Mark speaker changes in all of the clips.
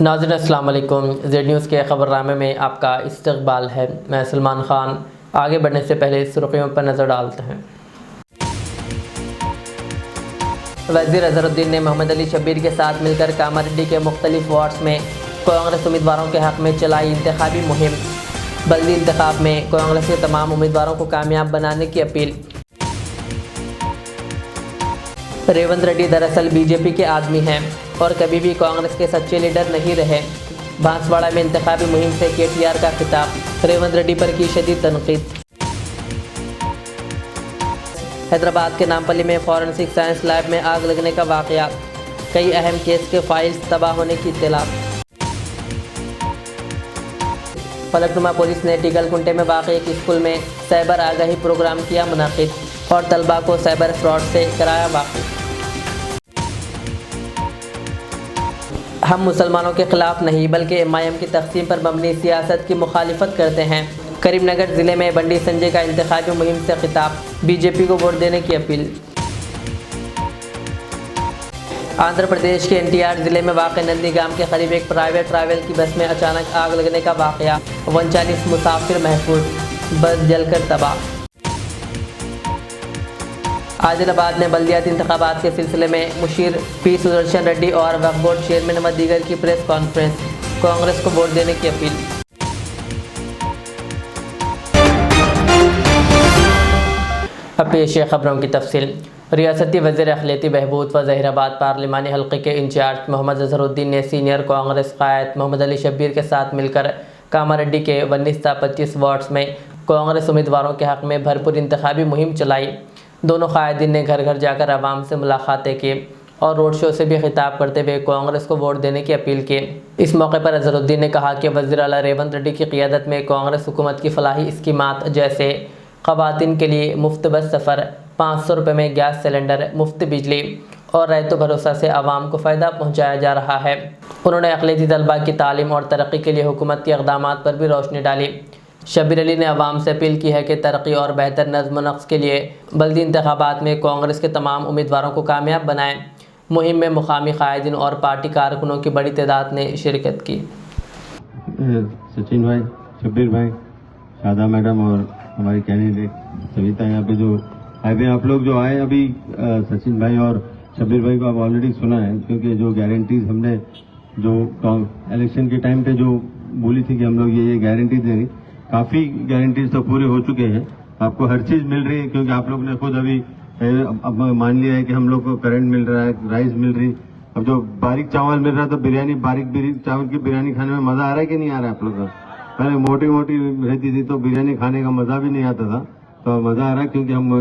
Speaker 1: नाज़रीन अस्सलाम वालेकुम। ज़ेड न्यूज़ के ख़बरनामे में आपका इस्तक़बाल है। मैं सलमान ख़ान। आगे बढ़ने से पहले सुर्ख़ियों पर नज़र डालते हैं। वज़ीर अज़हरुद्दीन ने मोहम्मद अली शब्बीर के साथ मिलकर कामारेड्डी के मुख्तलिफ वार्ड्स में कांग्रेस उम्मीदवारों के हक़ में चलाई इंतखाबी मुहिम। बल्दी इंतखाब में कांग्रेस के तमाम उम्मीदवारों को कामयाब बनाने की अपील। रेवंत रेड्डी दरअसल बीजेपी के आदमी हैं और कभी भी कांग्रेस के सच्चे लीडर नहीं रहे। बांसवाड़ा में इंतखाबी मुहिम से केटीआर का खिताब। रेवंत रेड्डी पर की शदीद तनकीद। हैदराबाद के नामपल्ली में फॉरेंसिक साइंस लैब में आग लगने का वाक़या। कई अहम केस के फाइल्स तबाह होने की इत्तला। फलकनुमा पुलिस ने टिकलकुंटे में वाक़ एक स्कूल में साइबर आगाही प्रोग्राम किया मुनाकिद और तलबा को साइबर फ्रॉड से कराया वाकिफ। हम मुसलमानों के ख़िलाफ़ नहीं बल्कि एमआईएम की तक़सीम पर मबनी सियासत की मुखालिफत करते हैं। करीमनगर ज़िले में बंडी संजय का इंतखाबी मुहिम से खिताब। बीजेपी को वोट देने की अपील। आंध्र प्रदेश के एनटीआर ज़िले में वाक़ नंदीगाम के करीब एक प्राइवेट ट्रैवल की बस में अचानक आग लगने का वाक़या। 39 मुसाफिर महफूज, बस जलकर तबाह। आदिलाबाद में बल्दियाती इंतखाबात के सिलसिले में मुशीर पी सुदर्शन रेड्डी और वक्फ बोर्ड चेयरमैन व दीगर की प्रेस कॉन्फ्रेंस। कांग्रेस को वोट देने की अपील। अब पेश है खबरों की तफसील। रियासती वज़ीर अक़लियती बहबूद व ज़हीराबाद पार्लिमानी हल्के के इंचार्ज मोहम्मद अज़हरुद्दीन ने सीनियर कांग्रेस क़ायद मोहम्मद अली शब्बीर के साथ मिलकर कामारेड्डी के 19-25 वार्ड्स में कांग्रेस उम्मीदवारों के हक़ में भरपूर इंतखाबी मुहिम चलाई। दोनों क़ायदीन ने घर घर जाकर आवाम से मुलाकातें की और रोड शो से भी खिताब करते हुए कांग्रेस को वोट देने की अपील की। इस मौके पर अज़हरुद्दीन ने कहा कि वज़ीर आला रेवंत रेड्डी की क़ियादत में कांग्रेस हुकूमत की फलाही स्कीमात जैसे ख़वातीन के लिए मुफ्त बस सफ़र, 500 रुपये में गैस सिलेंडर, मुफ्त बिजली और रैतो भरोसा से आवाम को फ़ायदा पहुँचाया जा रहा है। उन्होंने अक़लियती तलबा की तालीम और तरक्की के लिए हुकूमत के इक़दामात पर भी रोशनी डाली। शब्बीर अली ने आवाम से अपील की है कि तरक्की और बेहतर नज़्म व नक्श के लिए बल्दी इंतखाबात में कांग्रेस के तमाम उम्मीदवारों को कामयाब बनाएं। मुहिम में मुकामी कायदीन और पार्टी कारकुनों की बड़ी तादाद ने शिरकत की।
Speaker 2: सचिन भाई, शब्बीर भाई, शादा मैडम और हमारी कैंडिडेट सविता यहाँ पे जो आए थे, आप लोग जो आए अभी सचिन भाई और शब्बीर भाई को आप ऑलरेडी सुना है, क्योंकि जो गारंटीज हमने जो इलेक्शन के टाइम पे जो बोली थी कि हम लोग ये गारंटी देंगे, काफी गारंटीज तो पूरे हो चुके हैं। आपको हर चीज मिल रही है, क्योंकि आप लोग ने खुद अभी अब मान लिया है कि हम लोग को करंट मिल रहा है, राइस मिल रही। अब जो बारीक चावल मिल रहा है तो बिरयानी, बारीक चावल की बिरयानी खाने में मजा आ रहा है कि नहीं आ रहा है आप लोग का? पहले मोटी मोटी रहती थी तो बिरयानी खाने का मजा भी नहीं आता था, तो मजा आ रहा है क्योंकि हम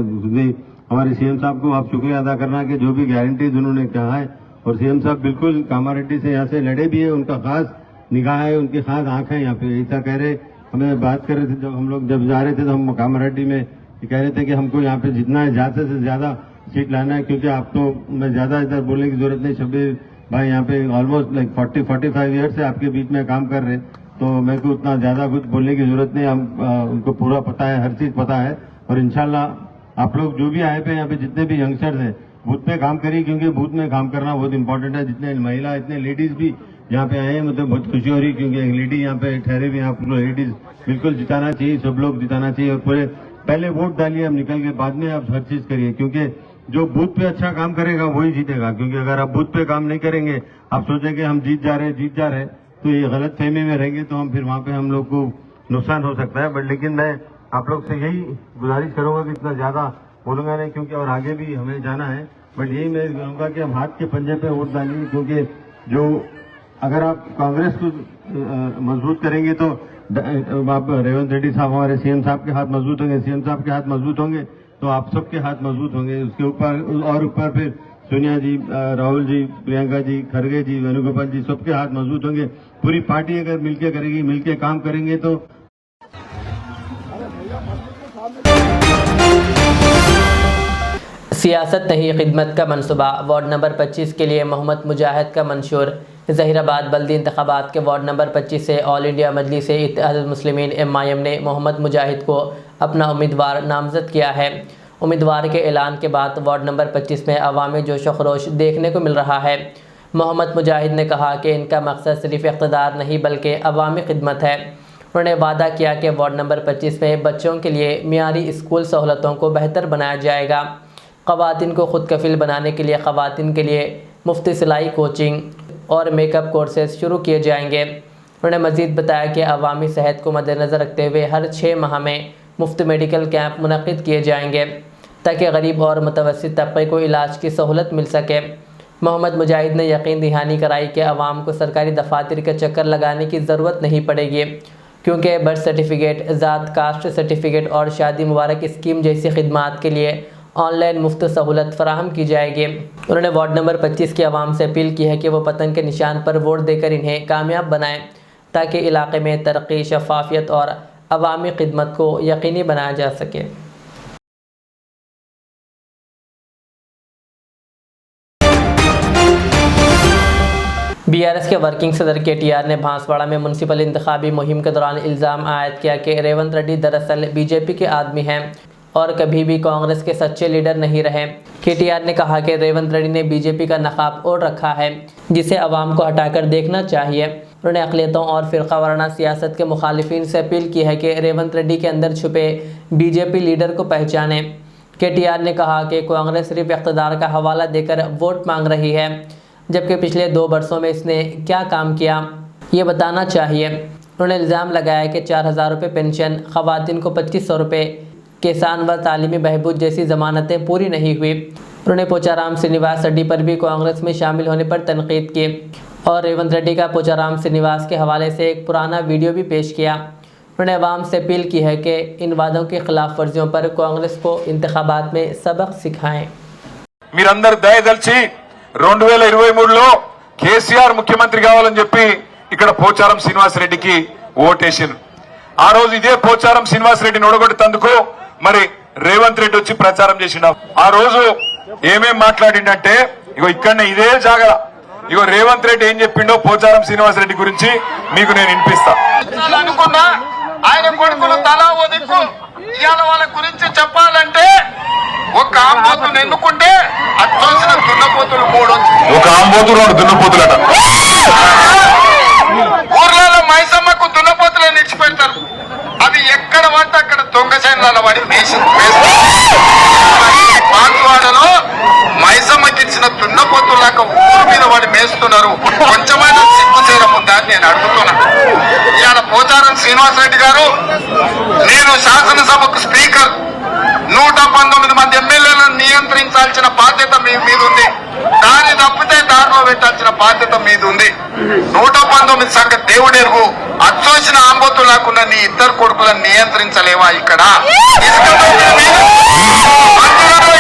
Speaker 2: हमारे सीएम साहब को आप शुक्रिया अदा करना कि जो भी गारंटीज उन्होंने कहा है, और सीएम साहब बिल्कुल कामारेड्डी से यहाँ से लड़े भी है, उनका खास निगाह है, उनकी खास आंख है यहाँ पे। ऐसा कह रहे, हमें बात कर रहे थे जब हम लोग जा रहे थे तो हम कामारेड्डी में कह रहे थे कि हमको यहाँ पे जितना है ज्यादा से ज्यादा सीट लाना है, क्योंकि आप तो मैं ज्यादा इधर बोलने की जरूरत नहीं। शब्बीर भाई यहाँ पे ऑलमोस्ट लाइक 40-45 ईयर से आपके बीच में काम कर रहे, तो मेरे को उतना ज्यादा कुछ बोलने की जरूरत नहीं। हम उनको पूरा पता है, हर चीज पता है। और इंशाल्लाह आप लोग जो भी आए पे यहाँ पे जितने भी यंगस्टर्स हैं बूथ पे काम करिए, क्योंकि बूथ में काम करना बहुत इंपॉर्टेंट है। जितने महिला इतने लेडीज भी यहाँ पे आए हैं, मतलब बहुत खुशी हो रही, क्योंकि एक लेडी यहाँ पे ठहरे भी। आप लेडीज बिल्कुल जिताना चाहिए, सब लोग जिताना चाहिए। और पूरे पहले वोट डालिए, अब निकल के बाद में आप हर चीज करिए, क्योंकि जो बूथ पे अच्छा काम करेगा वही जीतेगा। क्योंकि अगर आप बूथ पे काम नहीं करेंगे, आप सोचेंगे हम जीत जा रहे तो ये गलत फहमी में रहेंगे, तो हम फिर वहां पे हम लोग को नुकसान हो सकता है। बट लेकिन मैं आप लोग से यही गुजारिश करूंगा कि इतना ज्यादा बोलूंगा नहीं, क्योंकि और आगे भी हमें जाना है। बट यही मैं कहूंगा कि हम हाथ के पंजे पे वोट डालिए, क्योंकि जो अगर आप कांग्रेस को मजबूत करेंगे तो आप रेवंत रेड्डी साहब, हमारे सीएम साहब के हाथ मजबूत होंगे, सीएम साहब के हाथ मजबूत होंगे तो आप सबके हाथ मजबूत होंगे। उसके ऊपर और ऊपर फिर सोनिया जी, राहुल जी, प्रियंका जी, खड़गे जी, वेणुगोपाल जी, सबके हाथ मजबूत होंगे। पूरी पार्टी अगर मिलके करेगी, मिलके काम करेंगे तो
Speaker 1: सियासत नहीं खिदमत का मनसूबा। वार्ड नंबर 25 के लिए मोहम्मद मुजाहिद का मंशूर। ज़हीराबाद बल्दी इंतखाबात के वार्ड नंबर 25 से ऑल इंडिया मजलिस इत्तेहादुल मुस्लिमीन एमआईएम ने मोहम्मद मुजाहिद को अपना उम्मीदवार नामजद किया है। उम्मीदवार के ऐलान के बाद वार्ड नंबर 25 में अवामी जोश व खरोश देखने को मिल रहा है। मोहम्मद मुजाहिद ने कहा कि इनका मकसद सिर्फ इक़्तिदार नहीं बल्कि अवामी खिदमत है। उन्होंने वादा किया कि वार्ड नंबर 25 में बच्चों के लिए मियारी स्कूल सहूलतों को बेहतर बनाया जाएगा। ख़वातीन को खुद कफिल बनाने के लिए ख़वातीन के लिए मुफ्त सिलाई कोचिंग और मेकअप कोर्सेज शुरू किए जाएंगे। उन्होंने मज़ीद बताया कि अवामी सेहत को मद्देनज़र रखते हुए हर 6 माह में मुफ्त मेडिकल कैंप मुनक़िद किए जाएंगे ताकि गरीब और मुतवस्सित तबके को इलाज की सहूलत मिल सके। मोहम्मद मुजाहिद ने यकीन दहानी कराई कि आवाम को सरकारी दफातर के चक्कर लगाने की ज़रूरत नहीं पड़ेगी, क्योंकि बर्थ सर्टिफिकेट, ज़ात कास्ट सर्टिफिकेट और शादी मुबारक स्कीम जैसी खिदमात के लिए ऑनलाइन मुफ्त सहूलत फराहम की जाएगी। उन्होंने वार्ड नंबर 25 के आवाम से अपील की है कि वो पतंग के निशान पर वोट देकर इन्हें कामयाब बनाएं ताकि इलाके में तरक्की, शफाफियत और अवामी खिदमत को यकीनी बनाया जा सके। BRS के वर्किंग सदर KTR ने बांसवाड़ा में म्यूनसिपल इंतखाबी मुहिम के दौरान इल्ज़ाम आयद किया कि रेवंत रेड्डी दरअसल BJP के आदमी हैं और कभी भी कांग्रेस के सच्चे लीडर नहीं रहे। KTR ने कहा कि रेवंत रेड्डी ने BJP का नकाब ओढ़ रखा है, जिसे अवाम को हटाकर देखना चाहिए। उन्होंने अक़लियतों और फ़िरक़ा वाराना सियासत के मुखालिफिन से अपील की है कि रेवंत रेड्डी के अंदर छुपे BJP लीडर को पहचानें। KTR ने कहा कि कांग्रेस सिर्फ इक़्तिदार का हवाला देकर वोट मांग रही है, जबकि पिछले 2 वर्षों में इसने क्या काम किया ये बताना चाहिए। उन्होंने इल्ज़ाम लगाया कि 4000 रुपये पेंशन, ख़वातीन को 2500 रुपये, किसान व तालीमी बहबूद जैसी ज़मानतें पूरी नहीं हुई। उन्होंने पोचाराम श्रीनिवास रेड्डी पर भी कांग्रेस में शामिल होने पर तनकीद की और रेवंत रेड्डी का पोचाराम श्रीनिवास के हवाले से एक पुराना वीडियो भी पेश किया। उन्होंने अवाम से अपील की है कि इन वादों की खिलाफ वर्जियों पर कांग्रेस को इंतखाबात में सबक सिखाएं।
Speaker 3: మీరందరూ దయదలిచి 2023లో కేసీఆర్ ముఖ్యమంత్రి కావాలని చెప్పి ఇక్కడ పోచారం శ్రీనివాస్ రెడ్డికి ఓటేశారు. ఆ రోజు ఇదే పోచారం శ్రీనివాస్ రెడ్డిని ఓడగొట్టేందుకు మరి రేవంత్ రెడ్డి వచ్చి ప్రచారం చేసిండు. ఆ రోజు ఏమేం మాట్లాడిండంటే ఇగో ఇక్కడనే ఇదే జాగల ఇగో రేవంత్ రెడ్డి ఏం చెప్పిండో పోచారం శ్రీనివాస్ రెడ్డి గురించి మీకు నేను వినిపిస్తా. అనుకున్నా ఆయన కొడుకులు తలా ఓ దిక్కు ఇవాళ వాళ్ళ గురించి చెప్పాలంటే ఒక ఆంబోతును ఎన్నుకుంటే అచ్చోసిన దున్నపోతులు 3 ఒక ఆంబోతు 2 దున్నపోతులట. ఊర్లలో మైసమ్మకు దున్నపోతులను ఇచ్చిపెడతారు. అవి ఎక్కడ పడితే అక్కడ దొంగ సైన్యాల వాడి పాన్వాడలో మైసమ్మకి ఇచ్చిన దున్నపోతులాక ఊరు మీద వాడి మేస్తున్నారు. కొంచెమైనా సిగ్గుచేరం ఉందా అని నేను అడుగుతున్నా. ఇవాళ పోచారం శ్రీనివాసరెడ్డి గారు, నేను శాసనసభకు స్పీకర్, 119 మంది ఎమ్మెల్యేలను నియంత్రించాల్సిన బాధ్యత మీ మీద ఉంది. దాన్ని తప్పితే దారిలో పెట్టాల్సిన బాధ్యత మీద ఉంది. 119 సంగతి దేవుడెరుగు. అచ్చోసిన ఆంబోతు లేకుండా నీ 2 కొడుకులను నియంత్రించలేవా? ఇక్కడ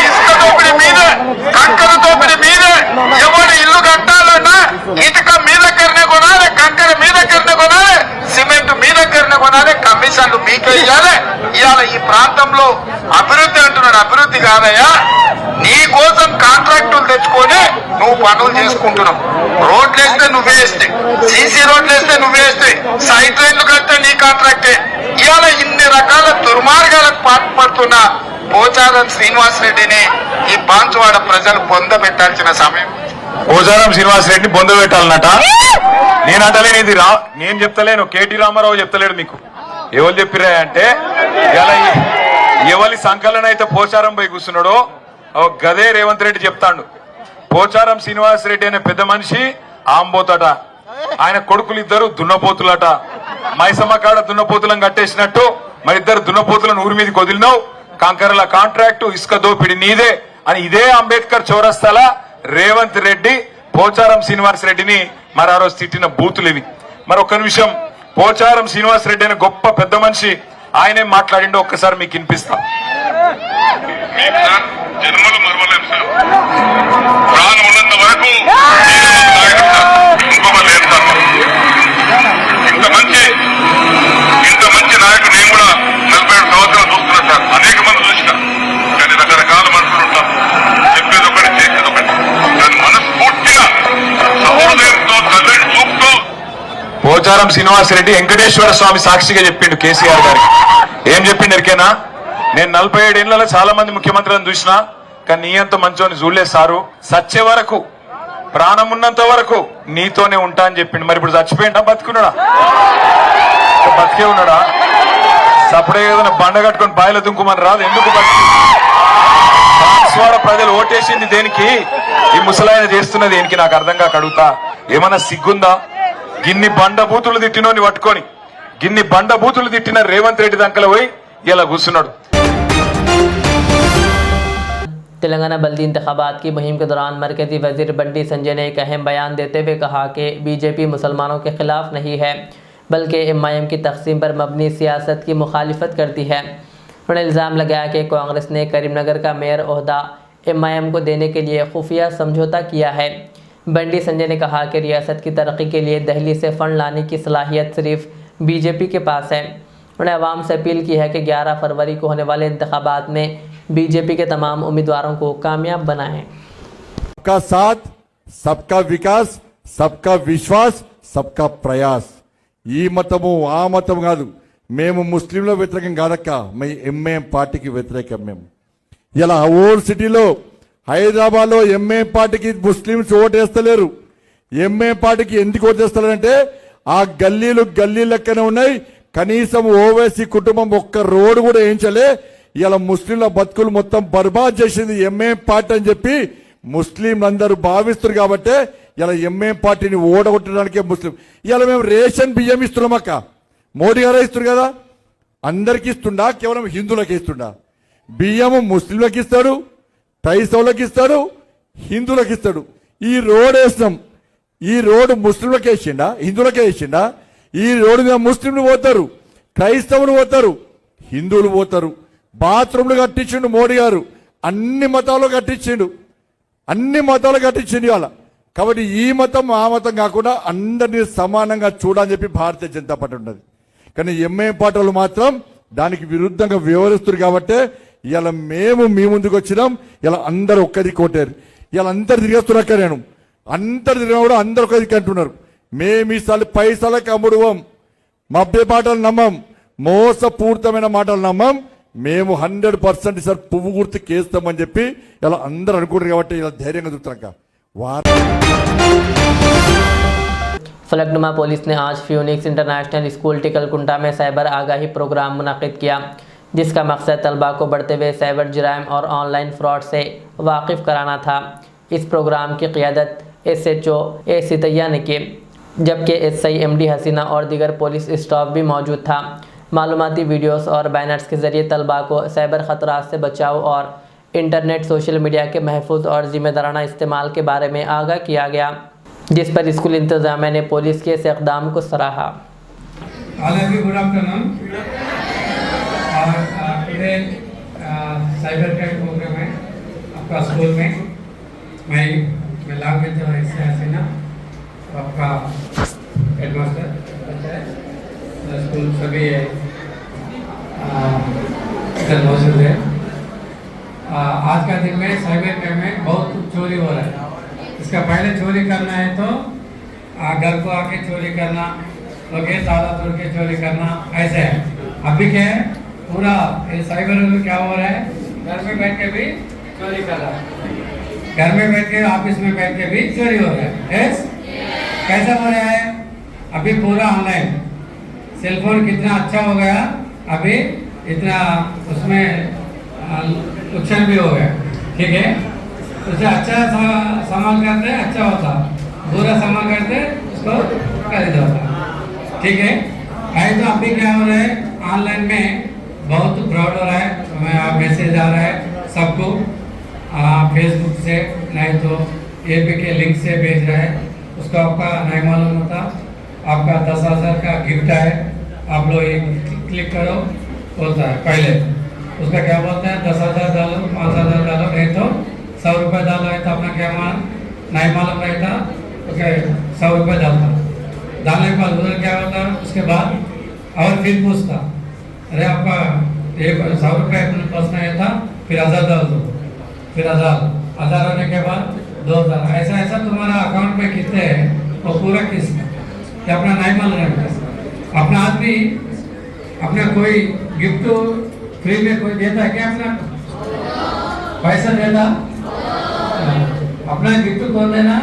Speaker 3: ఇసుక దోపిడీ మీద, కంకర దోపిడీ మీద, ఎవరు ఇల్లు కట్టాలన్నా ఇటుక మీ దగ్గరనే కొనాలి, కంకర మీ దగ్గరనే కొనాలి, సిమెంట్ మీ దగ్గరనే కొనాలి, కమిషన్లు మీకే ఇవ్వాలి. ఇవాళ ఈ ప్రాంతంలో అభివృద్ధి అంటున్నాడు. అభివృద్ధి కాదయ్యా, నీ కోసం కాంట్రాక్టులు తెచ్చుకొని నువ్వు పనులు చేసుకుంటున్నావు. రోడ్లు వేస్తే నువ్వే వేస్తే, సీసీ రోడ్లు వేస్తే నువ్వే వేస్తే, సైడ్ రైన్లు కడితే నీ కాంట్రాక్టే. ఇవాళ ఇన్ని రకాల దుర్మార్గాలకు పాల్పడుతున్న పోచారం శ్రీనివాస్ రెడ్డిని ఈ బాన్సువాడ ప్రజలు పొందబెట్టాల్సిన సమయం. పోచారం శ్రీనివాస్ రెడ్డిని పొందబెట్టాలన్నట. నేనంటలేను, ఇది నేను చెప్తలేను, కేటీ రామారావు చెప్తలేడు. మీకు ఎవరు చెప్పిరా అంటే ఇలా ఎవరి సంకలన అయితే పోచారం పోయి కూర్చున్నాడో గదే రేవంత్ రెడ్డి చెప్తాడు. పోచారం శ్రీనివాస్ రెడ్డి అనే పెద్ద మనిషి ఆంబోతట, ఆయన కొడుకులు 2 దున్నపోతులట. మైసమ్మ కాడ దున్నపోతులను కట్టేసినట్టు మరి 2 దున్నపోతులను ఊరి మీదకి వదిలినావు. కంకరల కాంట్రాక్టు, ఇసుక దోపిడి నీదే అని ఇదే అంబేద్కర్ చౌరస్తాల రేవంత్ రెడ్డి పోచారం శ్రీనివాస్ రెడ్డిని మరి ఆ రోజు తిట్టిన బూతులు ఇవి. మరి ఒక్క నిమిషం, పోచారం శ్రీనివాస్ రెడ్డి అనే గొప్ప పెద్ద మనిషి ఆయనే మాట్లాడిండో ఒక్కసారి మీకు వినిపిస్తా. జన్మలు మరవలేం సార్, ప్రాణం ఉన్నంత వరకు ఇంత మంచి నాయకుడు నేను కూడా 47 సంవత్సరాలు చూస్తున్నా సార్. అనేక మంది చూసిన, కానీ రకరకాల మనుషులు ఉంటాం. చెప్పేది ఒకటి, చేసేది ఒకటి. దాన్ని మనస్ఫూర్తిగా సహృదయంతో తల్లిని చూపుతూ పోచారం శ్రీనివాస్ రెడ్డి వెంకటేశ్వర స్వామి సాక్షిగా చెప్పిండు కేసీఆర్ గారికి. ఏం చెప్పిండు ఎరికేనా? నేను 47 ఏళ్లలో చాలా మంది ముఖ్యమంత్రులను చూసినా, కానీ నీ అంత మంచోని చూడలేదు సారు. సచ్చే వరకు ప్రాణం ఉన్నంత వరకు నీతోనే ఉంటా అని చెప్పిండు. మరి ఇప్పుడు చచ్చిపోయిందా బతుకున్నాడా? బతికే ఉన్నాడా? సపడే ఏదైనా బండ కట్టుకొని బాయిల దుంకుమని రాదు. ఎందుకు బతికి? బాన్స్వాడ ప్రజలు ఓటేసింది దేనికి? ఈ ముసలాయన చేస్తున్నది దేనికి? నాకు అర్థం కాక అడుగుతా. ఏమన్నా సిగ్గుందా? గిన్ని బండ బూతులు తిట్టినోని పట్టుకొని, గిన్ని బండ బూతులు తిట్టిన రేవంత్ రెడ్డి దంకల పోయి ఇలా కూర్చున్నాడు.
Speaker 1: तेलंगाना बल्दी इंतखाबात की मुहिम के दौरान मरकजी वजीर बंडी संजय ने एक अहम बयान देते हुए कहा कि बीजेपी मुसलमानों के खिलाफ नहीं है बल्कि एमआईएम की तकसीम पर मबनी सियासत की मुखालिफत करती है। उन्होंने इल्ज़ाम लगाया कि कांग्रेस ने करीमनगर का मेयर ओहदा एमआईएम को देने के लिए खुफिया समझौता किया है। बंडी संजय ने कहा कि रियासत की तरक्की के लिए दिल्ली से फ़ंड लाने की सलाहियत सिर्फ बीजेपी के पास है। उन्होंने आवाम से अपील की है कि 11 फरवरी को होने वाले इंतखाबात में बीजेपी के तमाम उम्मीदवारों को कामयाब बनाएं।
Speaker 4: सबका साथ, सबका विकास, सबका विश्वास, सबका प्रयास। ఈ మతము ఆ మతం కాదు. మేము ముస్లింల వ్యతిరేకం కాదక్క, మేము ఎంఏఎం పార్టీకి వ్యతిరేకం. మేము ఇలా ఓల్డ్ సిటీలో హైదరాబాద్లో ఎంఏఎం పార్టీకి ముస్లింస్ ఓటేస్తలేరు. ఎంఏఎం పార్టీకి ఎందుకు ఓటేస్తారంటే ఆ గల్లీలు గల్లీ లెక్కనే ఉన్నాయి. కనీసం ఓవైసీ కుటుంబం ఒక్క రోడ్డు కూడా వేయించలే. ఇలా ముస్లింల బతుకులు మొత్తం బర్బాద్ చేసింది ఎంఏఎం పార్టీ అని చెప్పి ముస్లింలందరూ భావిస్తారు. కాబట్టి ఇలా ఎంఏఎం పార్టీని ఓడగొట్టడానికే ముస్లిం. ఇలా మేము రేషన్ బియ్యం ఇస్తున్నాం అక్క, మోడీ గారే ఇస్తారు కదా. అందరికి ఇస్తుండా, కేవలం హిందువులకి ఇస్తుండా? బియ్యము ముస్లింలకు ఇస్తాడు, క్రైస్తవులకు ఇస్తాడు, హిందువులకు ఇస్తాడు. ఈ రోడ్ వేసినాం, ఈ రోడ్డు ముస్లింలకే వేసిండా, హిందువులకే వేసిండా? ఈ రోడ్డు మీద ముస్లింలు పోతారు, క్రైస్తవులు పోతారు, హిందువులు పోతారు. బాత్రూమ్లు కట్టించిండు మోడీ గారు, అన్ని మతాలు కట్టించిండు, అన్ని మతాలు కట్టించిండు ఇవాళ. కాబట్టి ఈ మతం ఆ మతం కాకుండా అందరినీ సమానంగా చూడని చెప్పి భారతీయ జనతా పార్టీ ఉన్నది. కానీ ఎంఐఎం పార్టీలు మాత్రం దానికి విరుద్ధంగా వ్యవహరిస్తారు. కాబట్టి ఇలా మేము మీ ముందుకు వచ్చినాం. ఇలా అందరూ ఒక్కరికి కొట్టారు. ఇలా అందరు తిరిగేస్తున్నాక నేను అందరు తిరిగినా కూడా అందరు ఒక్కరికి అంటున్నారు. మేము ఈసారి పైసలకు అమ్ముడువం, మభ్య మాటలు నమ్మం, మోసపూరితమైన మాటలు నమ్మం. మేము 100% సార్ పువ్వు గుర్తు కేస్తామని చెప్పి ఇలా అందరూ అనుకుంటారు. కాబట్టి ఇలా ధైర్యంగా చూస్తున్నాక
Speaker 1: फलकनुमा पुलिस ने आज फ्यूनिक्स इंटरनेशनल स्कूल टिकलकुंटा में साइबर आगाही प्रोग्राम मुनक़िद किया, जिसका मकसद तलबा को बढ़ते हुए साइबर जराइम और ऑनलाइन फ्रॉड से वाकिफ़ कराना था। इस प्रोग्राम की क़ियादत SHO ए सितैया ने की, जबकि SI MD हसीना और दीगर पुलिस स्टाफ भी मौजूद था। मालूमाती वीडियोस और बैनर्स के ज़रिए तलबा को साइबर ख़तरात से बचाव और इंटरनेट सोशल मीडिया के महफूज और ज़िम्मेदाराना इस्तेमाल के बारे में आगाह किया गया, जिस पर स्कूल इंतज़ामिया ने पुलिस के इस इक़दाम को सराहा।
Speaker 5: Good afternoon. Today cyber crime program है आपका स्कूल में। मैं लाभ हसीना आपका हेडमास्टर स्कूल सभी मौजूद है। आज का दिन में साइबर क्राइम में बहुत चोरी हो रहा है। इसका पहले चोरी करना है तो घर को आके चोरी करना, लोगे ताला तोड़ के चोरी करना, ऐसे है। अभी क्या है, पूरा ये साइबर में क्या हो रहा है, घर में बैठ के भी चोरी कर रहा है, घर में बैठ के ऑफिस में बैठ के भी चोरी हो रहा है। यस, कैसा हो रहा है? अभी पूरा ऑनलाइन। सेलफोन कितना अच्छा हो गया, अभी इतना उसमें नुकसान भी हो गया। ठीक है, उसे अच्छा सामान करते अच्छा होता, बुरा सामान करते उसको खरीद होता। ठीक है, तो अभी क्या हो रहा है, ऑनलाइन में बहुत फ्रॉड हो रहा है। मैसेज आ रहा है सबको, फेसबुक से नहीं तो एपी के लिंक से भेज रहा है, उसको आपका नहीं मालूम होता। आपका 10,000 का गिफ्ट है, आप लोग एक क्लिक करो बोलता है। पहले उसका क्या बोलता है, 10,000 डालो, 5,000 डालो, नहीं तो 100 रुपये डालो है तो अपना क्या नहीं मालूम रहता, ओके 100 रुपये डालता। डालने के बाद उधर क्या होता है, उसके बाद और फिर पूछता, अरे आपका 100 रुपये अपने पास नहीं था, फिर 1,000 डाल दो, फिर 1,000 होने के बाद 2,000, ऐसा ऐसा तुम्हारा अकाउंट में कितने हैं वो पूरा किसका क्या अपना नहीं मालूम रहता। अपना आदमी अपना कोई गिफ्ट फ्री में कोई देता है क्या, अपना पैसा देता, अपना गिफ्ट कौन देना,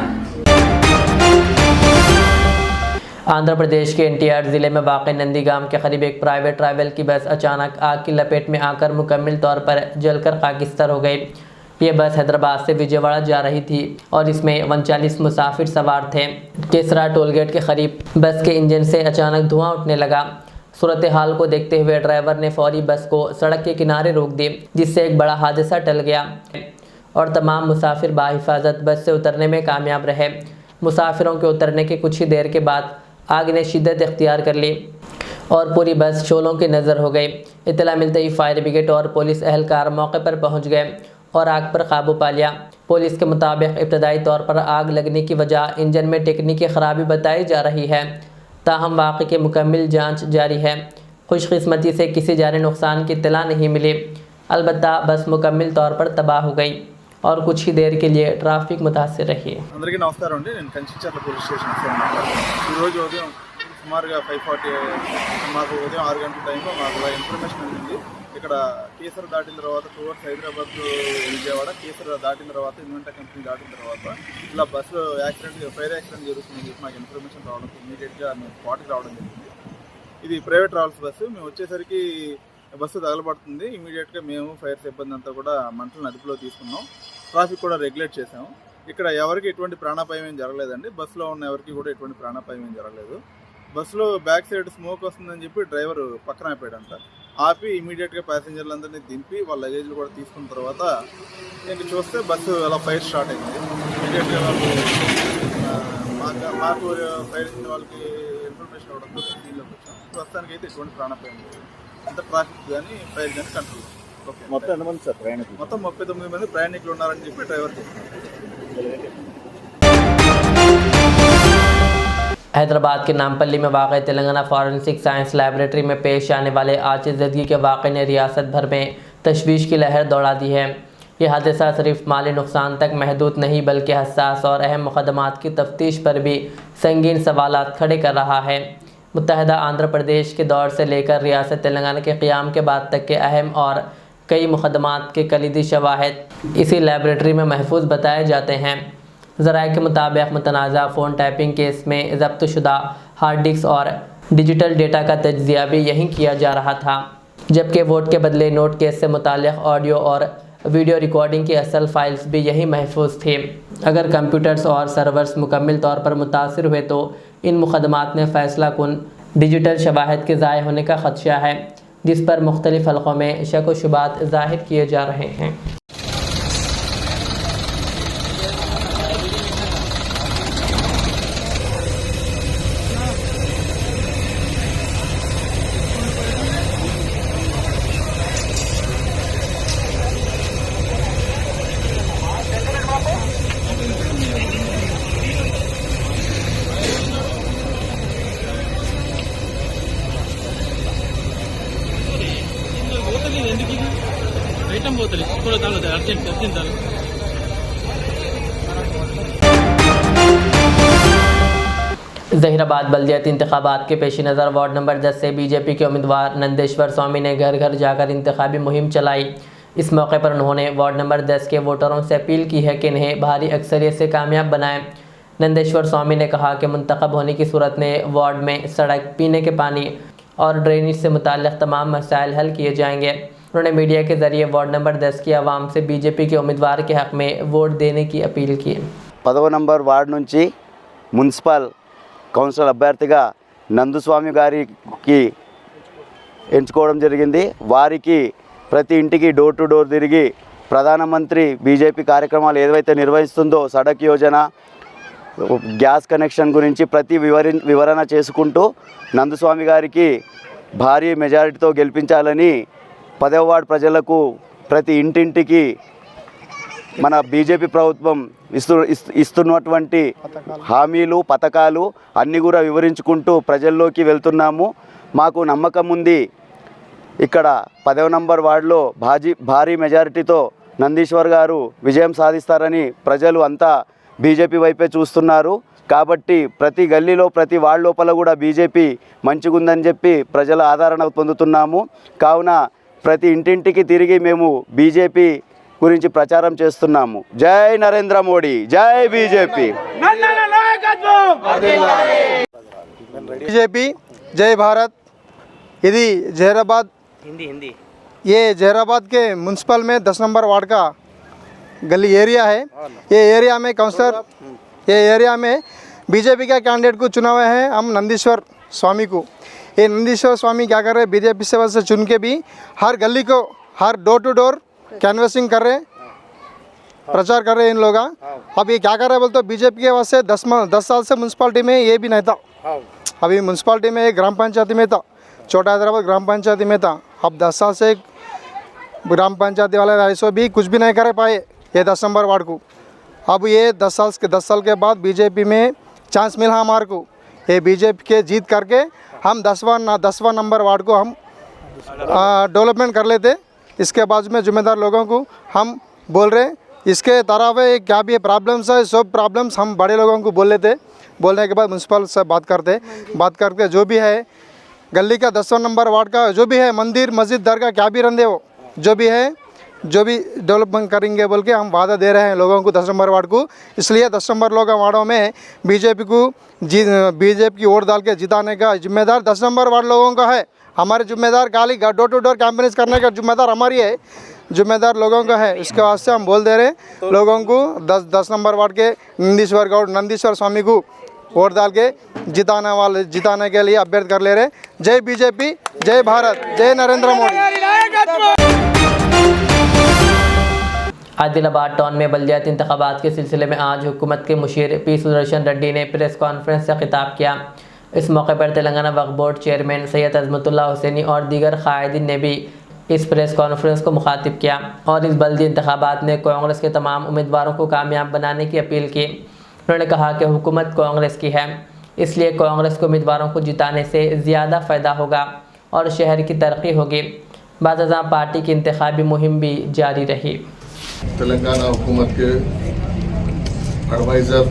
Speaker 1: आंध्र प्रदेश के एनटीआर ज़िले में वाक़ नंदीगाम के करीब एक प्राइवेट ट्रैवल की बस अचानक आग की लपेट में आकर मुकम्मल तौर पर जलकर खाकिस्तान हो गई। ये बस हैदराबाद से विजयवाड़ा जा रही थी और इसमें 39 मुसाफिर सवार थे। केसरा टोलगेट के करीब बस के इंजन से अचानक धुआं उठने लगा। सूरत हाल को देखते हुए ड्राइवर ने फौरी बस को सड़क के किनारे रोक दी, जिससे एक बड़ा हादसा टल गया और तमाम मुसाफिर बाहिफाजत बस से उतरने में कामयाब रहे। मुसाफिरों के उतरने के कुछ ही देर के बाद आग ने शिद्दत इख्तियार कर ली और पूरी बस शोलों की नज़र हो गई। इत्तला मिलते ही फायर ब्रिगेड और पुलिस एहलकार मौके पर पहुंच गए और आग पर काबू पा लिया। पुलिस के मुताबिक इब्तदाई तौर पर आग लगने की वजह इंजन में टेक्निकी खराबी बताई जा रही है, ताहम वाक़े की मुकम्मल जांच जारी है। खुशकिस्मती से किसी जानी नुकसान की इत्तला नहीं मिली, अलबत्ता बस मुकम्मल तौर पर तबाह हो गई और कुछ ही देर के लिए ट्रैफिक मुतासिर रही।
Speaker 6: అందరికీ నమస్కారం అండి, నేను కంచిచర్ల పోలీస్ స్టేషన్ ఈరోజు ఉదయం సుమారుగా 5:40 మాకు ఉదయం 6 గంటల టైంలో మాకు ఇన్ఫర్మేషన్ అందింది. ఇక్కడ కేసర దాటిన తర్వాత టువర్డ్స్ హైదరాబాద్ విజయవాడ కేసర దాటిన తర్వాత ఇన్వెంటా కంపెనీ దాటిన తర్వాత ఇలా బస్సు ఫైర్ యాక్సిడెంట్ జరుగుతుందని చెప్పి మాకు ఇన్ఫర్మేషన్ రావడం, ఇమీడియట్గా మేము స్పాట్కి రావడం జరిగింది. ఇది ప్రైవేట్ ట్రావెల్స్ బస్సు. మేము వచ్చేసరికి బస్సు తగలబడుతుంది. ఇమీడియట్గా మేము ఫైర్ సిబ్బంది అంతా కూడా మంటలను అదుపులో తీసుకున్నాం. ట్రాఫిక్ కూడా రెగ్యులేట్ చేసాము. ఇక్కడ ఎవరికి ఎటువంటి ప్రాణాపాయం ఏం జరగలేదండి. బస్సులో ఉన్న ఎవరికి కూడా ఎటువంటి ప్రాణాపాయం ఏం జరగలేదు. బస్సులో బ్యాక్ సైడ్ స్మోక్ వస్తుందని చెప్పి డ్రైవర్ పక్కన ఆపాడంట. ఆపి ఇమీడియట్గా ప్యాసింజర్లందరినీ దింపి వాళ్ళ లగేజ్లు కూడా తీసుకున్న తర్వాత ఇంక చూస్తే బస్సు అలా ఫైర్ స్టార్ట్ అయింది. ఇమీడియట్గా వాళ్ళు మాకు ఫైర్ ఇచ్చిన వాళ్ళకి ఇన్ఫర్మేషన్ ఇవ్వడంతో సీన్లోకి వచ్చాం. ప్రస్తుతానికి అయితే ఎటువంటి ప్రాణాపాయం లేదు. అంత ట్రాఫిక్ కానీ ఫైర్ కానీ కంట్రోల్. ఓకే,
Speaker 7: మొత్తం ఎంతమంది సార్ ప్రయాణికులు?
Speaker 6: మొత్తం 39 మంది ప్రయాణికులు ఉన్నారని చెప్పి డ్రైవర్ చెప్తున్నారు.
Speaker 1: हैदराबाद के नामपल्ली में वाक़ तेलंगाना फॉरेंसिक साइंस लैबोरेटरी में पेश आने वाले आजिज़गी के वाक़े ने रियासत भर में तशवीश की लहर दौड़ा दी है। ये हादसा सिर्फ माली नुकसान तक महदूद नहीं बल्कि हसास और अहम मुकदमात की तफ्तीश पर भी संगीन सवालात खड़े कर रहा है। मुत्तहदा आंध्र प्रदेश के दौर से लेकर रियासत तेलंगाना के क़याम के बाद तक के अहम और कई मुकदमात के कलीदी शवाहिद इसी लैबोरेटरी में महफूज बताए जाते हैं। ज़राए के मुताबिक मुतनाज़ा फ़ोन टैपिंग केस में ज़ब्त शुदा हार्ड डिस्क और डिजिटल डेटा का तज्ज़िया भी यहीं किया जा रहा था, जबकि वोट के बदले नोट केस से मुताल्लिक़ ऑडियो और वीडियो रिकॉर्डिंग की असल फाइल्स भी यहीं महफूज थी। अगर कंप्यूटर्स और सर्वर्स मुकम्मल तौर पर मुतासिर हुए तो इन मुकदमात में फ़ैसला कुन डिजिटल शवाहिद के ज़ाय होने का ख़दशा है, जिस पर मुख्तलिफ़ हलक़ों में शक व शुबात ज़ाहिर किए जा रहे हैं। ज़हीराबाद बल्दियाती इंतखाबात के पेश नज़र वार्ड नंबर 10 से बीजेपी के उम्मीदवार नंदेश्वर स्वामी ने घर घर जाकर इंतखाबी मुहिम चलाई। इस मौके पर उन्होंने वार्ड नंबर 10 के वोटरों से अपील की है कि इन्हें भारी अक्सरियत से कामयाब बनाएं। नंदेश्वर स्वामी ने कहा कि मुंतखब होने की सूरत में वार्ड में सड़क, पीने के पानी और ड्रेनेज से मुताल्लिक़ तमाम मसाइल हल किए जाएंगे। उन्होंने मीडिया के ज़रिए वार्ड नंबर 10 की आवाम से बीजेपी के उम्मीदवार के हक़ में वोट देने की अपील की।
Speaker 7: 10వ నంబర్ వార్డు నుంచి మున్సిపల్ కౌన్సిల్ అభ్యర్థిగా నందుస్వామి గారికి ఎంచుకోవడం జరిగింది. వారికి ప్రతి ఇంటికి డోర్ టు డోర్ తిరిగి ప్రధానమంత్రి బీజేపీ కార్యక్రమాలు ఏదైతే నిర్వహిస్తుందో సడక్ యోజన, గ్యాస్ కనెక్షన్ గురించి ప్రతి వివరణ చేసుకుంటూ నందుస్వామి గారికి భారీ మెజారిటీతో గెలిపించాలని 10వ వార్డు ప్రజలకు ప్రతి ఇంటింటికి మన బీజేపీ ప్రభుత్వం ఇస్తున్నటువంటి హామీలు, పథకాలు అన్నీ కూడా వివరించుకుంటూ ప్రజల్లోకి వెళ్తున్నాము. మాకు నమ్మకం ఉంది ఇక్కడ 10వ నంబర్ వార్డులో భారీ మెజారిటీతో నందీశ్వర్ గారు విజయం సాధిస్తారని ప్రజలు అంతా బీజేపీ వైపే చూస్తున్నారు. కాబట్టి ప్రతి గల్లీలో, ప్రతి వార్డు లోపల కూడా బీజేపీ మంచిగుందని చెప్పి ప్రజల ఆదరణ పొందుతున్నాము. కావున ప్రతి ఇంటింటికి తిరిగి మేము బీజేపీ గురించి ప్రచారం చేస్తున్నాము. జై నరేంద్ర మోడీ, జై బీజేపీ.
Speaker 8: बीजेपी जय भारत। यदि जहराबाद
Speaker 9: हिंदी
Speaker 8: ये जहराबाद के म्यूनसिपल में 10 नंबर वार्ड का गली एरिया है। ये एरिया में काउंसलर ये एरिया में बीजेपी का कैंडिडेट को चुना हुआ है हम नंदीश्वर स्वामी को। ये नंदीश्वर स्वामी क्या कर रहे हैं, बीजेपी से वजह से चुन के भी हर गली को हर डोर टू डोर कैनवसिंग कर रहे हैं, प्रचार कर रहे हैं इन लोग। अब ये क्या कर रहे हैं बोलते, बीजेपी के वजह से 10 साल से म्यूनसिपालिटी में ये भी नहीं था। अभी म्यूनसिपालिटी में एक ग्राम पंचायती में था, छोटा हैदराबाद ग्राम पंचायती में था। अब 10 साल से ग्राम पंचायती वाले राइसो भी कुछ भी नहीं कर पाए ये 10 नंबर वार्ड को। अब ये 10 साल के बाद बीजेपी में चांस मिला हमारे को। ये बीजेपी के जीत करके हम 10वां नंबर वार्ड को हम डेवलपमेंट कर लेते। इसके बाजू में जिम्मेदार लोगों को हम बोल रहे, इसके तरफ है क्या भी प्रॉब्लम्स है, सब प्रॉब्लम्स हम बड़े लोगों को बोल लेते। बोलने के बाद म्यूनसिपल से बात करके जो भी है गली का 10वां नंबर वार्ड का जो भी है मंदिर मस्जिद दरगाह क्या भी रंधे वो जो भी है जो भी डेवलपमेंट करेंगे बोल के हम वादा दे रहे हैं लोगों को 10 नंबर वार्ड को। इसलिए 10 नंबर वार्डों में बीजेपी की वोट डाल के जिताने का जिम्मेदार 10 नंबर वार्ड लोगों का है। हमारे जिम्मेदार खाली डोर टू डोर कैंपेनिंग करने का जिम्मेदार हमारी है, जिम्मेदार लोगों का है। इसके वास्ते हम बोल दे रहे हैं लोगों को 10 नंबर वार्ड के नंदीश्वर स्वामी को वोट डाल के जिताने के लिए अभ्यर्थ कर ले रहे। जय बीजेपी, जय भारत, जय नरेंद्र मोदी।
Speaker 1: आदिलाबाद टाउन में बल्दियाती इंतखाबात के सिलसिले में आज हुकूमत के मुशीर पी सुदर्शन रेड्डी ने प्रेस कॉन्फ्रेंस से खिताब किया। इस मौके पर तेलंगाना वक्फ बोर्ड चेयरमैन सैयद अजमतुल्ला हुसैनी और दीगर कायदीन ने भी इस प्रेस कॉन्फ्रेंस को मुखातिब किया और इस बल्दी इंतखाबात में कांग्रेस के तमाम उम्मीदवारों को कामयाब बनाने की अपील की। उन्होंने कहा कि हुकूमत कांग्रेस की है, इसलिए कांग्रेस को उम्मीदवारों को जिताने से ज़्यादा फ़ायदा होगा और शहर की तरक्की होगी। बाज़ पार्टी की इंतखाबी मुहिम भी जारी रही।
Speaker 10: तेलंगाना हुकूमत के एडवाइज़र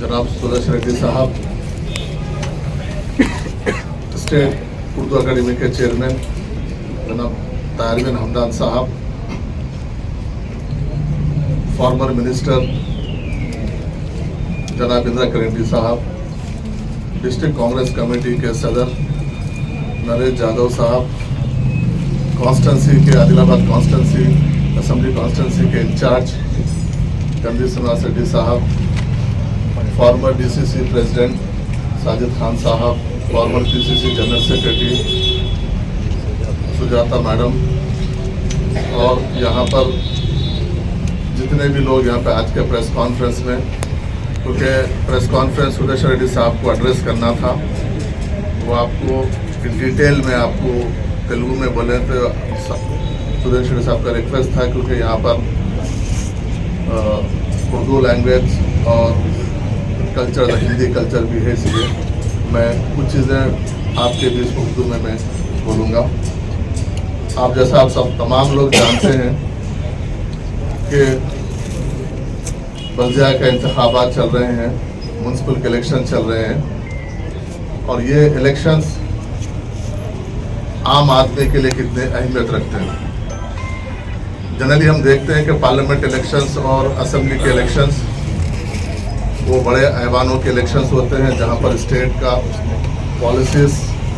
Speaker 10: जनाब सुदर्शन रेड्डी साहब, स्टेट उर्दू अकेडमी के चेयरमैन जनाब तारिबिन हमदान साहब, फॉर्मर मिनिस्टर जनाब इंदिरा करेंडी साहब, डिस्ट्रिक्ट कांग्रेस कमेटी के सदर नरेश यादव साहब, कॉन्स्टेंसी के आदिलाबाद कॉन्स्टेंसी असेंबली कॉन्स्टेंसी के इंचार्ज कंदी श्रीनिवास रेड्डी साहब, former DCC president Sajid Khan साहब, former PCC general secretary Sujata madam और यहाँ पर जितने भी लोग यहाँ पे आज के प्रेस कॉन्फ्रेंस में, क्योंकि प्रेस कॉन्फ्रेंस सुदर्शन रेड्डी साहब को एड्रेस करना था, वो आपको डिटेल में आपको तेलुगु में बोले तो सुदर्शन रेड्डी साहब का रिक्वेस्ट था, क्योंकि यहाँ पर उर्दू लैंग्वेज और कल्चर हिंदी कल्चर भी है, इसलिए मैं कुछ चीज़ें आपके बीच उर्दू में मैं बोलूँगा। आप जैसा आप सब तमाम लोग जानते हैं कि बल्दिया का इंतखाबात चल रहे हैं, म्यूनसिपल के इलेक्शन चल रहे हैं और ये इलेक्शंस आम आदमी के लिए कितने अहमियत रखते हैं। जनरली हम देखते हैं कि पार्लियामेंट इलेक्शंस और असेंबली के इलेक्शंस वो बड़े ऐवानों के इलेक्शंस होते हैं, जहां पर स्टेट का पॉलिसीज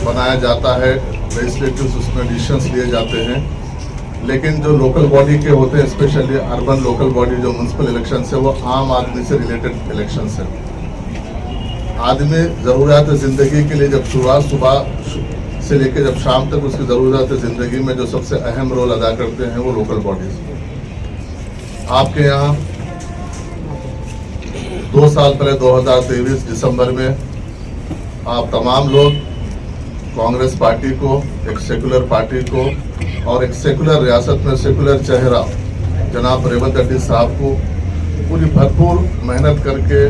Speaker 10: बनाया जाता है, लेजिस्लेटिव्स उसमें डिसीजंस लिए जाते हैं। लेकिन जो लोकल बॉडी के होते हैं, स्पेशली अर्बन लोकल बॉडी जो म्यूनसिपल इलेक्शंस है, वो आम आदमी से रिलेटेड इलेक्शंस है। आदमी ज़रूरियात ज़िंदगी के लिए जब शुरुआत सुबह से लेकर जब शाम तक उसकी ज़रूरत ज़िंदगी में जो सबसे अहम रोल अदा करते हैं वो लोकल बॉडीज। आपके यहाँ 2 साल पहले 2023 दिसंबर में आप तमाम लोग कांग्रेस पार्टी को, एक सेकुलर पार्टी को और एक सेकुलर रियासत में सेकुलर चेहरा जनाब रेवंत रेड्डी साहब को पूरी भरपूर मेहनत करके,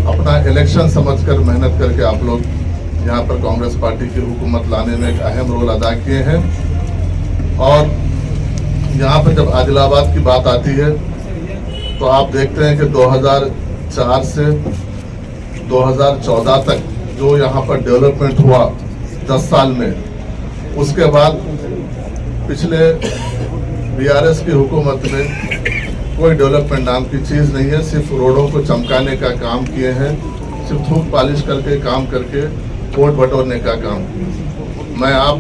Speaker 10: अपना इलेक्शन समझकर मेहनत करके आप लोग यहाँ पर कांग्रेस पार्टी की हुकूमत लाने में एक अहम रोल अदा किए हैं। और यहाँ पर जब आदिलाबाद की बात आती है तो आप देखते हैं कि 2004 से 2014 तक जो यहाँ पर डेवलपमेंट हुआ 10 साल में, उसके बाद पिछले बीआरएस की हुकूमत में कोई डेवलपमेंट नाम की चीज़ नहीं है। सिर्फ रोडों को चमकाने का काम किए हैं, सिर्फ थूक पॉलिश करके काम करके वोट बटोरने का काम। मैं आप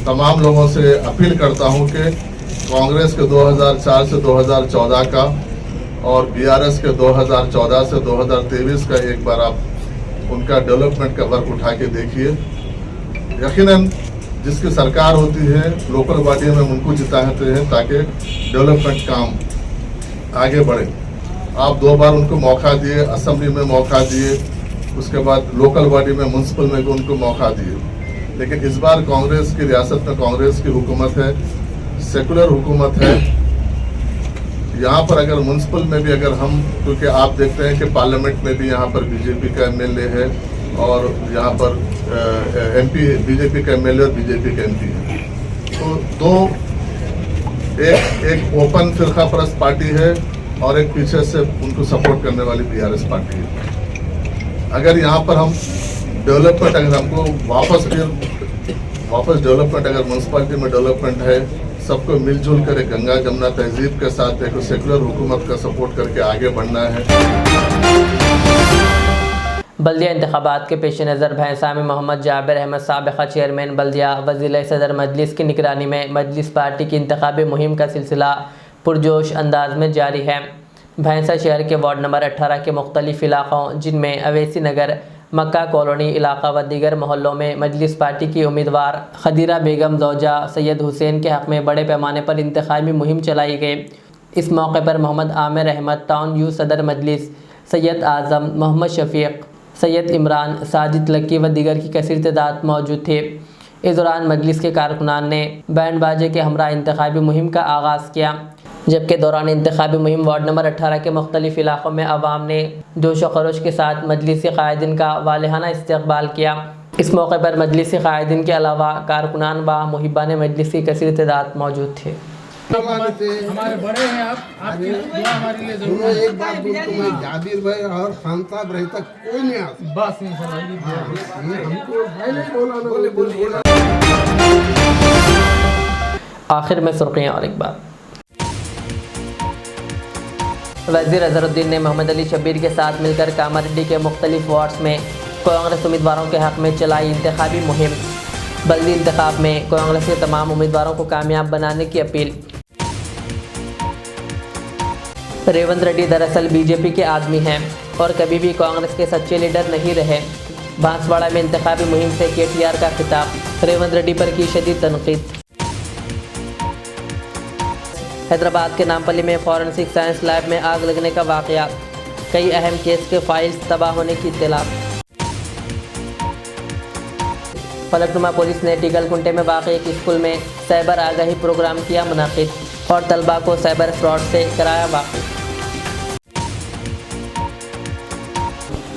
Speaker 10: तमाम लोगों से अपील करता हूं कि कांग्रेस के 2004 से 2014 का और बीआरएस के 2014 से 2023 का एक बार आप उनका डेवलपमेंट का वर्क उठा के देखिए। यकीनन जिसकी सरकार होती है लोकल बॉडी में उनको जिताते हैं ताकि डेवलपमेंट काम आगे बढ़े। आप 2 बार उनको मौका दिए, असेंबली में मौका दिए, उसके बाद लोकल बॉडी में म्यूनसिपल में भी उनको मौका दिए, लेकिन इस बार कांग्रेस की रियासत में कांग्रेस की हुकूमत है, सेकुलर हुकूमत है। यहाँ पर अगर म्यूनसिपल में भी अगर हम, क्योंकि आप देखते हैं कि पार्लियामेंट में भी यहाँ पर बीजेपी का एमएलए है और यहाँ पर एमपी बीजेपी का एमएलए और बीजेपी का एमपी है, तो एक ओपन फिरका परस्त पार्टी है और एक पीछे से उनको सपोर्ट करने वाली बीआरएस पार्टी है। अगर यहाँ पर हम डेवलपमेंट अगर हमको वापस डेवलपमेंट अगर म्यूनसिपालिटी में डेवलपमेंट है, सबको मिलजुल कर एक गंगा जमुना तहजीब के साथ एक सेकुलर हुकूमत का सपोर्ट करके आगे बढ़ना है।
Speaker 1: बल्दिया इंतखाबात के पेश नज़र भैंसा में मोहम्मद जाबिर अहमद साबिक़ा चेयरमैन बल्दिया व ज़िला सदर मजलिस की निगरानी में मजलिस पार्टी की इंतखाबी मुहिम का सिलसिला पुरजोश अंदाज में जारी है। भैंसा शहर के वार्ड नंबर 18 के मुख्तलिफ इलाक़ों जिनमें अवैसी नगर, मक्का कॉलोनी इलाका व दीगर मोहल्लों में मजलिस पार्टी की उम्मीदवार खदीरा बेगम ज़ौजा सैयद हुसैन के हक़ में बड़े पैमाने पर इंतखाबी मुहिम चलाई गई। इस मौके पर मोहम्मद आमिर अहमद टाउन यू सदर मजलिस, सैयद आज़म, मोहम्मद शफीक, सैयद इमरान, साजिद लक्की व दीगर की कसीर तादाद मौजूद थे। इस दौरान मजलिस के कारकुनान ने बैंड बाजे के हमरा इंतखाबी मुहिम का आगाज़ किया, जबकि दौरान इंतखाबी मुहिम वार्ड नंबर 18 के मुख्तलिफ इलाक़ों में आवाम ने जोश व खरोश के साथ मजलिसी क़ायदीन का वालिहाना इस्तक़बाल किया। इस मौके पर मजलिसी क़ायदीन के अलावा कारकुनान व मुहिबान मजलिस की कसीर तादाद मौजूद थे।
Speaker 9: हमारे बड़े हैं आपकी दुआ हमारे लिए जरूर है। एक बात बोलते हैं, जाबिर भाई और खान साहब रहे तक कोई नहीं आता, बस हमको बोला।
Speaker 1: आखिर में सुर्खियाँ और एक बार। वज़ीर अज़हरुद्दीन ने मोहम्मद अली शब्बीर के साथ मिलकर कामारेड्डी के मुख्तलिफ वार्ड्स में कांग्रेस उम्मीदवारों के हक़ में चलाई इंतखाबी मुहिम। बल्दी इंतखाब में कांग्रेस के तमाम उम्मीदवारों को कामयाब बनाने की अपील। रेवंत रेड्डी दरअसल बीजेपी के आदमी हैं और कभी भी कांग्रेस के सच्चे लीडर नहीं रहे। बांसवाड़ा में इंतखाबी मुहिम से केटीआर का खिताब, रेवंत रेड्डी पर की शदीद तनकीद। हैदराबाद के नामपल्ली में फॉरेंसिक साइंस लैब में आग लगने का वाक़या, कई अहम केस के फाइल्स तबाह होने की इत्तला। फलकनुमा पुलिस ने टीकलकुंटे में वाक़ एक स्कूल में साइबर आगाही प्रोग्राम किया मुनाकिद और तलबा को साइबर फ्रॉड से कराया वाकिफ।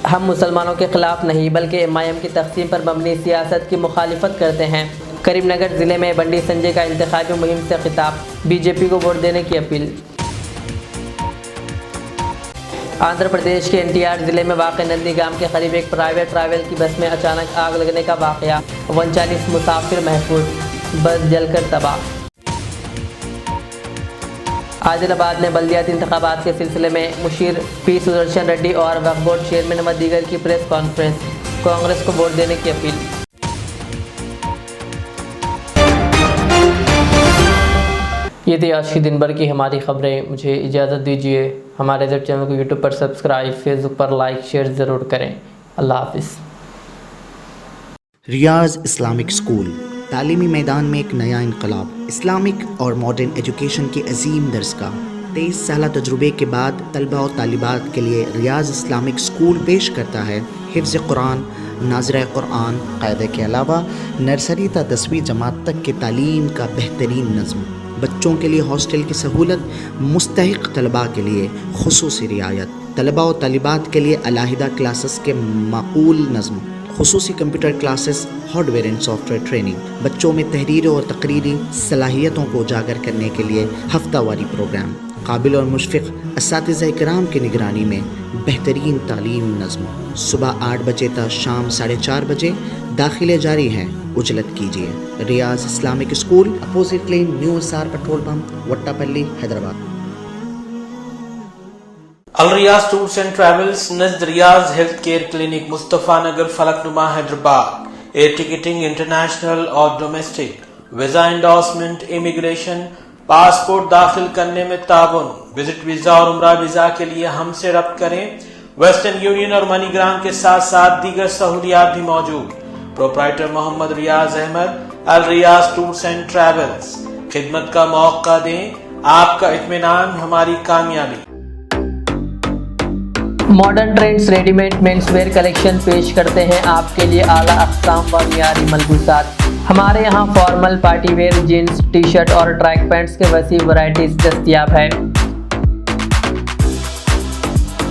Speaker 1: हम मुसलमानों के ख़िलाफ़ नहीं बल्कि एमआईएम की तक़सीम पर मबनी सियासत की मुखालिफत करते हैं। करीमनगर ज़िले में बंडी संजय का इंतखाबी मुहिम से खिताब, बीजेपी को वोट देने की अपील। आंध्र प्रदेश के एनटीआर ज़िले में वाक़ नंदीगाम के करीब एक प्राइवेट ट्रैवल की बस में अचानक आग लगने का वाक़या, 39 मुसाफिर महफूज, बस जलकर तबाह। आदिलाबाद में बल्दियाती इंतखाबात के सिलसिले में मुशीर पी सुदर्शन रेड्डी और वक्फ बोर्ड चेयरमैन व दीगर की प्रेस कॉन्फ्रेंस, कांग्रेस को वोट देने की अपील। ये थी आज की दिन भर की हमारी खबरें। मुझे इजाज़त दीजिए। हमारे इधर चैनल को यूट्यूब पर सब्सक्राइब, फेसबुक पर लाइक शेयर ज़रूर करें। अल्लाह हाफिज़।
Speaker 11: रियाज इस्लामिक स्कूल, तालीमी मैदान में एक नया इनकलाब। इस्लामिक और मॉडर्न एजुकेशन की अजीम दरसगाह। 23 साल तजुर्बे के बाद तलबा और तालिबात के लिए रियाज इस्लामिक स्कूल पेश करता है हिफ्ज़ कुरान, नाज़िरा कुरान क़ायदे के अलावा नर्सरी ता 10वीं जमात तक की तालीम का बेहतरीन नज़्म। बच्चों के लिए हॉस्टल की सहूलत, मुस्तहिक़ तलबा के लिए खुसूसी रियायत, तलबा और तालिबात के लिए अलहदा क्लासेस के माकूल नज़्म, खुसूसी computer classes, hardware and software training. बच्चों में तहरीर और तकरीरी सलाहियतों को उजागर करने के लिए हफ्तावारी प्रोग्राम। काबिल और मुशफ़िक़ असातिज़ा इकराम की निगरानी में बेहतरीन तालीम नज़्म। सुबह 8 बजे तक शाम 4:30 बजे दाखिले जारी हैं। उजलत कीजिए। Riyaz Islamic school, opposite lane, new SR petrol pump, Vattepally, Hyderabad.
Speaker 12: Al Riyaz tours and travels Najd Riyaz health care clinic Mustafa Nagar Falaknuma Hyderabad. Air ticketing international और domestic, visa endorsement, immigration, passport दाखिल करने में ताउन, विजिट वीजा और उम्रा वीजा के लिए हमसे रब्त करें। वेस्टर्न यूनियन और मनीग्राम के साथ साथ दीगर सहूलियात भी मौजूद। Proprietor Mohammad Riyaz Ahmad, Al Riyaz tours and travels. खिदमत का मौका दें, आपका इत्मीनान हमारी कामयाबी।
Speaker 1: Modern trends readymade menswear collection पेश करते हैं आपके लिए आला अक़साम व मियारी मलबूसात। हमारे यहाँ formal, party wear, jeans, T shirt और ट्रैक पैंट्स के वसी वैरायटीज दस्तयाब है।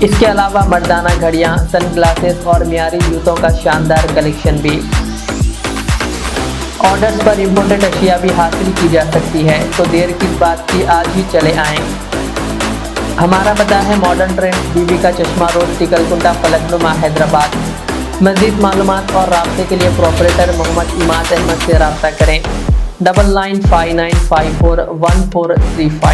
Speaker 1: इसके अलावा मर्दाना घड़ियाँ, सन ग्लासेस और मियारी जूतों का शानदार कलेक्शन भी। ऑर्डर्स पर इम्पोर्टेड अशिया भी हासिल की जा सकती है, तो देर किस बात की, आज ही चले आएँ। हमारा पता है मॉडर्न ट्रेंड्स, बीबी का चश्मा रोड, टिकलकुंटा, फलकनुमा हैदराबाद। मज़ीद मालूमात और राब्ते के लिए प्रोपरेटर मोहम्मद इमाद अहमद से रब्ता करें। 9959541435।